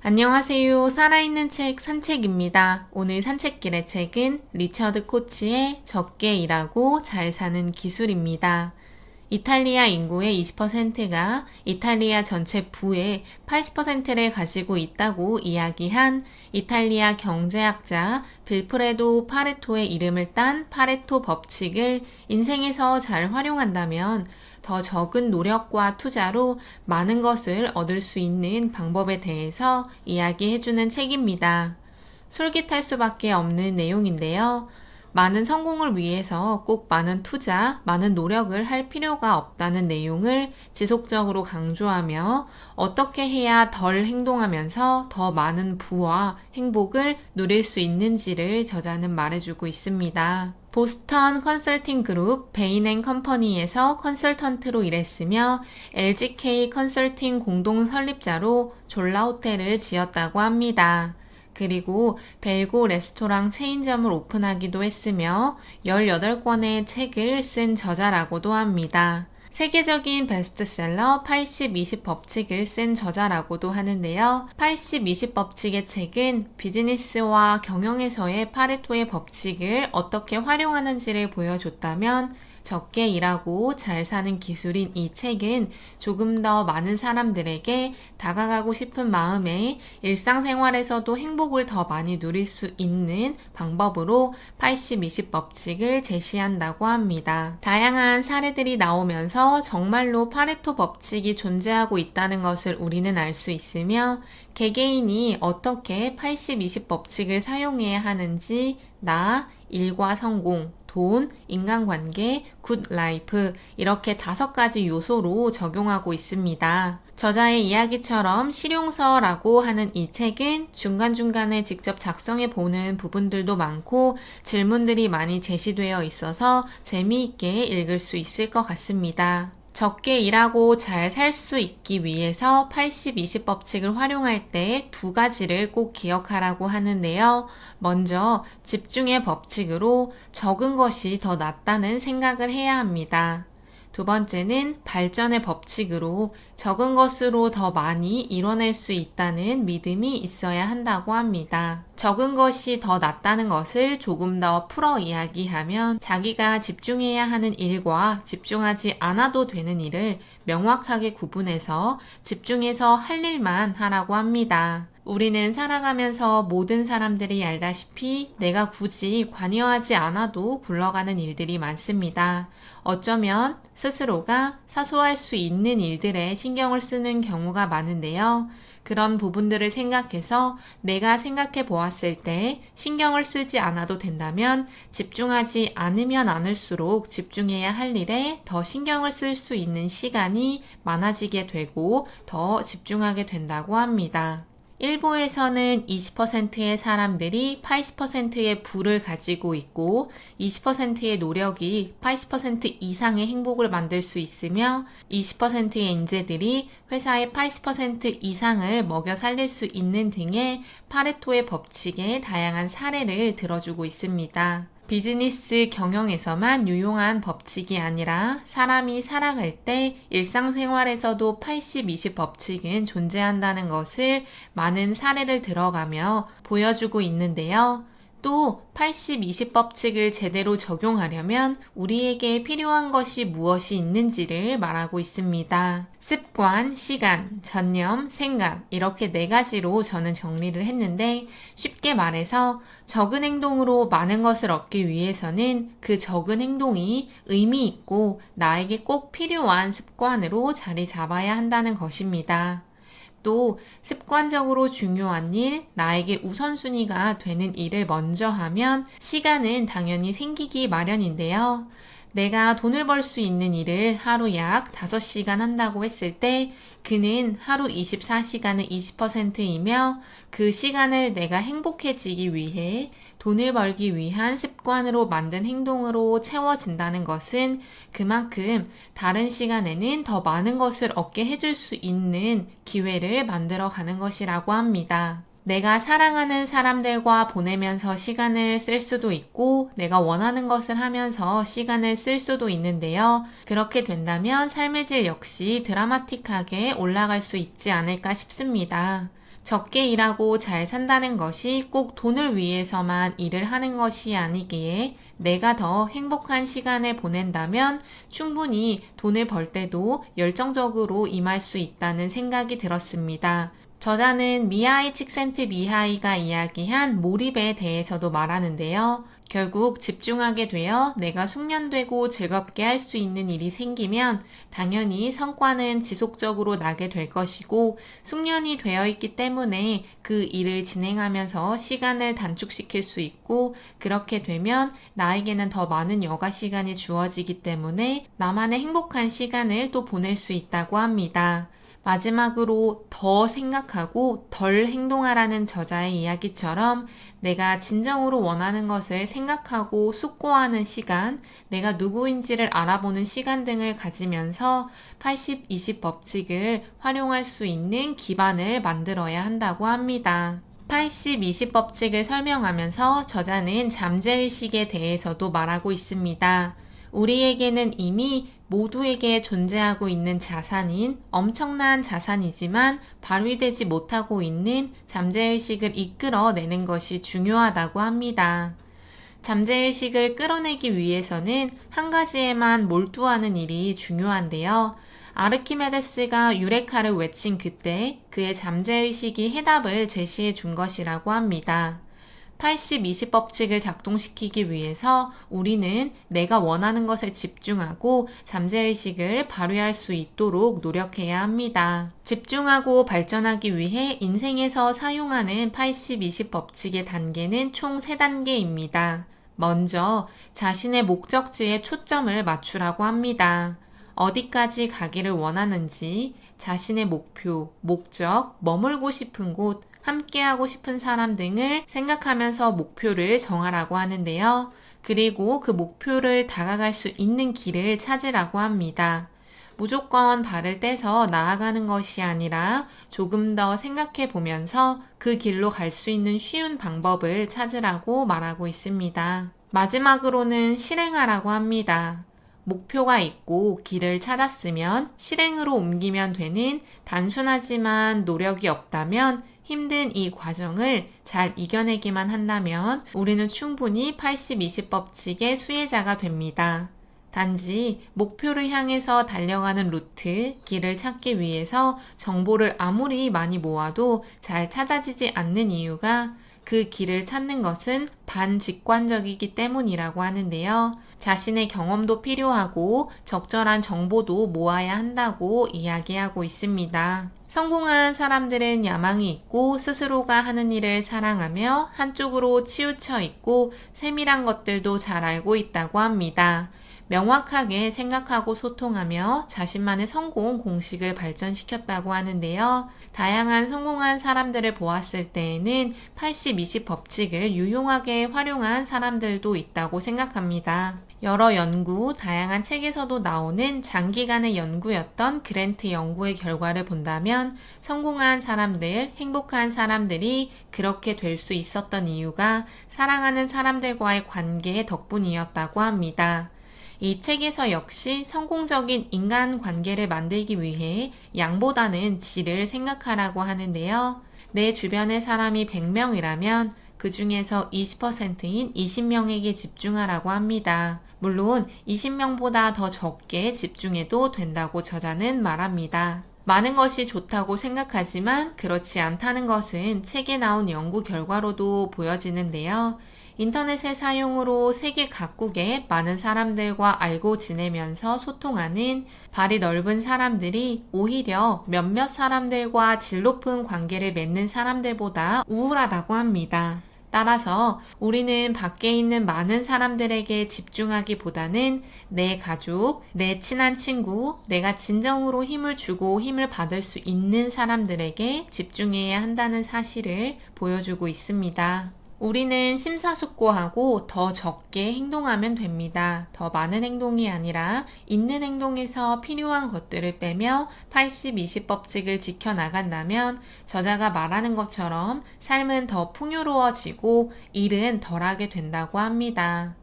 안녕하세요. 살아있는 책 산책입니다. 오늘 산책길의 책은 리처드 코치의 적게 일하고 잘 사는 기술입니다. 이탈리아 인구의 20%가 이탈리아 전체 부의 80%를 가지고 있다고 이야기한 이탈리아 경제학자 빌프레도 파레토의 이름을 딴 파레토 법칙을 인생에서 잘 활용한다면 더 적은 노력과 투자로 많은 것을 얻을 수 있는 방법에 대해서 이야기해주는 책입니다. 솔깃할 수밖에 없는 내용인데요. 많은 성공을 위해서 꼭 많은 투자, 많은 노력을 할 필요가 없다는 내용을 지속적으로 강조하며 어떻게 해야 덜 행동하면서 더 많은 부와 행복을 누릴 수 있는지를 저자는 말해주고 있습니다. 보스턴 컨설팅 그룹 베인앤컴퍼니에서 컨설턴트로 일했으며 LGK 컨설팅 공동 설립자로 졸라 호텔을 지었다고 합니다. 그리고 벨고 레스토랑 체인점을 오픈하기도 했으며 18권의 책을 쓴 저자라고도 합니다. 세계적인 베스트셀러 80-20 법칙을 쓴 저자라고도 하는데요. 80-20 법칙의 책은 비즈니스와 경영에서의 파레토의 법칙을 어떻게 활용하는지를 보여줬다면 적게 일하고 잘 사는 기술인 이 책은 조금 더 많은 사람들에게 다가가고 싶은 마음에 일상생활에서도 행복을 더 많이 누릴 수 있는 방법으로 80-20 법칙을 제시한다고 합니다. 다양한 사례들이 나오면서 정말로 파레토 법칙이 존재하고 있다는 것을 우리는 알 수 있으며 개개인이 어떻게 80-20 법칙을 사용해야 하는지 일과 성공, 돈, 인간관계, 굿 라이프 이렇게 5가지 요소로 적용하고 있습니다. 저자의 이야기처럼 실용서라고 하는 이 책은 중간중간에 직접 작성해 보는 부분들도 많고 질문들이 많이 제시되어 있어서 재미있게 읽을 수 있을 것 같습니다. 적게 일하고 잘 살 수 있기 위해서 80-20 법칙을 활용할 때 2가지를 꼭 기억하라고 하는데요. 먼저 집중의 법칙으로 적은 것이 더 낫다는 생각을 해야 합니다. 두 번째는 발전의 법칙으로 적은 것으로 더 많이 이뤄낼 수 있다는 믿음이 있어야 한다고 합니다. 적은 것이 더 낫다는 것을 조금 더 풀어 이야기하면 자기가 집중해야 하는 일과 집중하지 않아도 되는 일을 명확하게 구분해서 집중해서 할 일만 하라고 합니다. 우리는 살아가면서 모든 사람들이 알다시피 내가 굳이 관여하지 않아도 굴러가는 일들이 많습니다. 어쩌면 스스로가 사소할 수 있는 일들에 신경을 쓰는 경우가 많은데요. 그런 부분들을 생각해서 내가 생각해 보았을 때 신경을 쓰지 않아도 된다면 집중하지 않으면 않을수록 집중해야 할 일에 더 신경을 쓸 수 있는 시간이 많아지게 되고 더 집중하게 된다고 합니다. 일부에서는 20%의 사람들이 80%의 부를 가지고 있고 20%의 노력이 80% 이상의 행복을 만들 수 있으며 20%의 인재들이 회사의 80% 이상을 먹여 살릴 수 있는 등의 파레토의 법칙의 다양한 사례를 들어주고 있습니다. 비즈니스 경영에서만 유용한 법칙이 아니라 사람이 살아갈 때 일상생활에서도 80-20 법칙은 존재한다는 것을 많은 사례를 들어가며 보여주고 있는데요. 또 80-20 법칙을 제대로 적용하려면 우리에게 필요한 것이 무엇이 있는지를 말하고 있습니다. 습관, 시간, 전념, 생각 이렇게 4가지로 저는 정리를 했는데 쉽게 말해서 적은 행동으로 많은 것을 얻기 위해서는 그 적은 행동이 의미 있고 나에게 꼭 필요한 습관으로 자리 잡아야 한다는 것입니다. 또 습관적으로 중요한 일, 나에게 우선순위가 되는 일을 먼저 하면 시간은 당연히 생기기 마련인데요. 내가 돈을 벌 수 있는 일을 하루 약 5시간 한다고 했을 때 그는 하루 24시간의 20%이며 그 시간을 내가 행복해지기 위해 돈을 벌기 위한 습관으로 만든 행동으로 채워진다는 것은 그만큼 다른 시간에는 더 많은 것을 얻게 해줄 수 있는 기회를 만들어 가는 것이라고 합니다. 내가 사랑하는 사람들과 보내면서 시간을 쓸 수도 있고 내가 원하는 것을 하면서 시간을 쓸 수도 있는데요. 그렇게 된다면 삶의 질 역시 드라마틱하게 올라갈 수 있지 않을까 싶습니다. 적게 일하고 잘 산다는 것이 꼭 돈을 위해서만 일을 하는 것이 아니기에 내가 더 행복한 시간을 보낸다면 충분히 돈을 벌 때도 열정적으로 임할 수 있다는 생각이 들었습니다. 저자는 미하이 칙센트미하이가 이야기한 몰입에 대해서도 말하는데요. 결국 집중하게 되어 내가 숙련되고 즐겁게 할 수 있는 일이 생기면 당연히 성과는 지속적으로 나게 될 것이고 숙련이 되어 있기 때문에 그 일을 진행하면서 시간을 단축시킬 수 있고 그렇게 되면 나에게는 더 많은 여가 시간이 주어지기 때문에 나만의 행복한 시간을 또 보낼 수 있다고 합니다. 마지막으로 더 생각하고 덜 행동하라는 저자의 이야기처럼 내가 진정으로 원하는 것을 생각하고 숙고하는 시간, 내가 누구인지를 알아보는 시간 등을 가지면서 80-20 법칙을 활용할 수 있는 기반을 만들어야 한다고 합니다. 80-20 법칙을 설명하면서 저자는 잠재의식에 대해서도 말하고 있습니다. 우리에게는 이미 모두에게 존재하고 있는 자산인 엄청난 자산이지만 발휘되지 못하고 있는 잠재의식을 이끌어내는 것이 중요하다고 합니다. 잠재의식을 끌어내기 위해서는 한 가지에만 몰두하는 일이 중요한데요. 아르키메데스가 유레카를 외친 그때 그의 잠재의식이 해답을 제시해 준 것이라고 합니다. 80-20 법칙을 작동시키기 위해서 우리는 내가 원하는 것에 집중하고 잠재의식을 발휘할 수 있도록 노력해야 합니다. 집중하고 발전하기 위해 인생에서 사용하는 80-20 법칙의 단계는 총 3단계입니다. 먼저 자신의 목적지에 초점을 맞추라고 합니다. 어디까지 가기를 원하는지, 자신의 목표, 목적, 머물고 싶은 곳, 함께하고 싶은 사람 등을 생각하면서 목표를 정하라고 하는데요. 그리고 그 목표를 다가갈 수 있는 길을 찾으라고 합니다. 무조건 발을 떼서 나아가는 것이 아니라 조금 더 생각해 보면서 그 길로 갈 수 있는 쉬운 방법을 찾으라고 말하고 있습니다. 마지막으로는 실행하라고 합니다. 목표가 있고 길을 찾았으면 실행으로 옮기면 되는 단순하지만 노력이 없다면 힘든 이 과정을 잘 이겨내기만 한다면 우리는 충분히 80-20 법칙의 수혜자가 됩니다. 단지 목표를 향해서 달려가는 루트, 길을 찾기 위해서 정보를 아무리 많이 모아도 잘 찾아지지 않는 이유가 그 길을 찾는 것은 반직관적이기 때문이라고 하는데요. 자신의 경험도 필요하고 적절한 정보도 모아야 한다고 이야기하고 있습니다. 성공한 사람들은 야망이 있고 스스로가 하는 일을 사랑하며 한쪽으로 치우쳐 있고 세밀한 것들도 잘 알고 있다고 합니다. 명확하게 생각하고 소통하며 자신만의 성공 공식을 발전시켰다고 하는데요. 다양한 성공한 사람들을 보았을 때에는 80-20 법칙을 유용하게 활용한 사람들도 있다고 생각합니다. 여러 연구, 다양한 책에서도 나오는 장기간의 연구였던 그랜트 연구의 결과를 본다면 성공한 사람들, 행복한 사람들이 그렇게 될 수 있었던 이유가 사랑하는 사람들과의 관계 덕분이었다고 합니다. 이 책에서 역시 성공적인 인간관계를 만들기 위해 양보다는 질을 생각하라고 하는데요. 내 주변의 사람이 100명이라면 그 중에서 20%인 20명에게 집중하라고 합니다. 물론 20명보다 더 적게 집중해도 된다고 저자는 말합니다. 많은 것이 좋다고 생각하지만 그렇지 않다는 것은 책에 나온 연구 결과로도 보여지는데요. 인터넷의 사용으로 세계 각국의 많은 사람들과 알고 지내면서 소통하는 발이 넓은 사람들이 오히려 몇몇 사람들과 질 높은 관계를 맺는 사람들보다 우울하다고 합니다. 따라서 우리는 밖에 있는 많은 사람들에게 집중하기보다는 내 가족, 내 친한 친구, 내가 진정으로 힘을 주고 힘을 받을 수 있는 사람들에게 집중해야 한다는 사실을 보여주고 있습니다. 우리는 심사숙고하고 더 적게 행동하면 됩니다. 더 많은 행동이 아니라 있는 행동에서 필요한 것들을 빼며 80-20 법칙을 지켜나간다면 저자가 말하는 것처럼 삶은 더 풍요로워지고 일은 덜하게 된다고 합니다.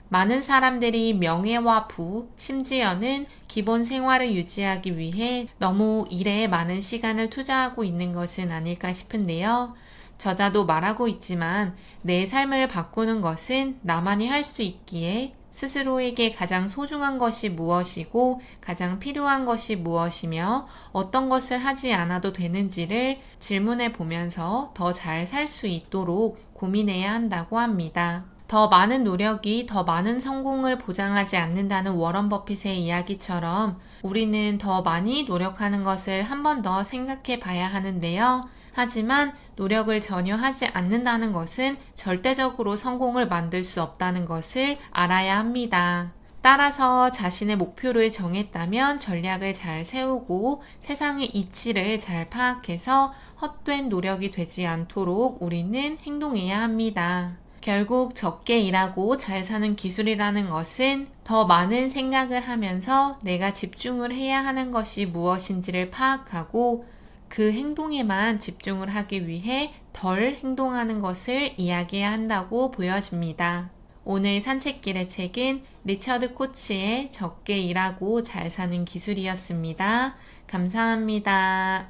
많은 사람들이 명예와 부, 심지어는 기본 생활을 유지하기 위해 너무 일에 많은 시간을 투자하고 있는 것은 아닐까 싶은데요. 저자도 말하고 있지만 내 삶을 바꾸는 것은 나만이 할 수 있기에 스스로에게 가장 소중한 것이 무엇이고 가장 필요한 것이 무엇이며 어떤 것을 하지 않아도 되는지를 질문해 보면서 더 잘 살 수 있도록 고민해야 한다고 합니다. 더 많은 노력이 더 많은 성공을 보장하지 않는다는 워런 버핏의 이야기처럼 우리는 더 많이 노력하는 것을 한 번 더 생각해 봐야 하는데요. 하지만 노력을 전혀 하지 않는다는 것은 절대적으로 성공을 만들 수 없다는 것을 알아야 합니다. 따라서 자신의 목표를 정했다면 전략을 잘 세우고 세상의 이치를 잘 파악해서 헛된 노력이 되지 않도록 우리는 행동해야 합니다. 결국 적게 일하고 잘 사는 기술이라는 것은 더 많은 생각을 하면서 내가 집중을 해야 하는 것이 무엇인지를 파악하고 그 행동에만 집중을 하기 위해 덜 행동하는 것을 이야기해야 한다고 보여집니다. 오늘 산책길의 책은 리처드 코치의 적게 일하고 잘 사는 기술이었습니다. 감사합니다.